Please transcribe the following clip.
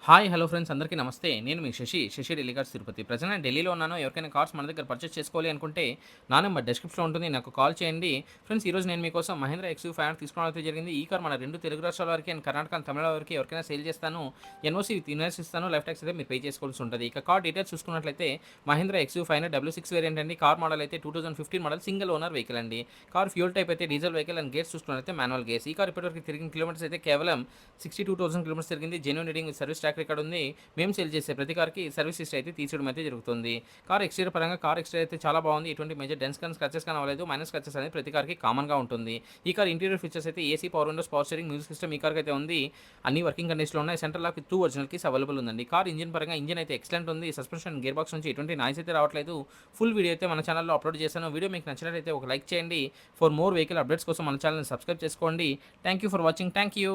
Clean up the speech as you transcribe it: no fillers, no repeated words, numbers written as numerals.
Hi hello friends అందరికీ నమస్తే. నేను మీ శశి ఢిల్లీ కార్స్ తిరుపతి. ప్రెజెంట్ నేను ఢిల్లీలో ఉన్నాను. ఎవరికైనా కార్స్ మన దగ్గర పర్చేస్ చేసుకోవాలి అనుకుంటే నా నెంబర్ డిస్క్రిప్షన్‌లో ఉంటుంది. నాకు కాల్ చేయండి. ఫ్రెండ్స్ ఈరోజు నేను మీకోసం మహీంద్రా ఎక్స్‌యూ 500 తీసుకోవడం అయితే జరిగింది. ఈ కార్ మన 2 తెలుగు రాష్ట్రాల వారికి అండ్ కర్ణాటక అండ్ తమిళనాడు వారికి ఎవరికైనా సేల్ చేస్తాను. ఎన్ఓసీ విత్ ఇన్వాయిస్ ఇస్తాను. లైఫ్ టాక్స్ అయితే మీరు పే చేసుకోవాల్సి ఉంటది. ఇక కార్ డీటెయిల్స్ చూసుకున్నట్లయితే మహీంద్రా ఎక్స్‌యూ 500 W6 వేరియంట్ అండి. కార్ మోడల్ అయితే 2015 మోడల్ సింగిల్ ఓనర్ వెహికల్ అండి. కార్ ఫ్యూయల్ టైప్ అయితే డీజిల్ వెహికల్ అండ్ గేర్స్ చూసుకున్నట్లయితే మాన్యువల్ గేర్స్. ఈ కార్ ఇప్పటివరకు తిరిగిన కిలోమీటర్స్ అయితే కేవలం 62,000 కిలోమీటర్స్ తిరిగింది. Genuine reading with service track record ఉంది. మేము సేల్ చేసే ప్రతి కార్‌కి సర్వీస్ హిస్టరీ అయితే తీసేయడం అయితే జరుగుతుంది. కార్ ఎక్స్‌టీరియర్ పరంగా కార్ ఎక్స్‌టీరియర్ అయితే చాలా బాగుంది. ఎటువంటి మేజర్ డెన్స్ కానీ, స్క్రాచెస్ కానీ అవ్వలేదు. మైనర్ స్క్రాచెస్ అనేది ప్రతి కార్‌కి కామన్‌గా ఉంటుంది. ఈ కార్ ఇంటీరియర్ ఫీచర్స్ అయితే AC, power windows, power steering, music system ఈ కార్‌కి అయితే ఉంది. అన్ని వర్కింగ్ కండిషన్‌లో ఉన్నాయి. Central lock with 2 original keys available ఉందండి. కార్ ఇంజిన్ పరంగా ఇంజిన్ అయితే ఎక్సలెంట్ ఉంది. సస్పెన్షన్, గేర్ బాక్స్ నుంచి ఎటువంటి నాయిస్ అయితే రావట్లేదు. ఫుల్ వీడియో అయితే మన ఛానెల్‌లో అప్లోడ్ చేశాను. వీడియో మీకు నచ్చినట్లయితే ఒక లైక్ చేయండి. ఫర్ మోర్ వెహికల్ అప్డేట్స్ కోసం మన ఛానెల్‌ని సబ్స్క్రైబ్ చేసుకోండి. Thank you for watching. Thank you.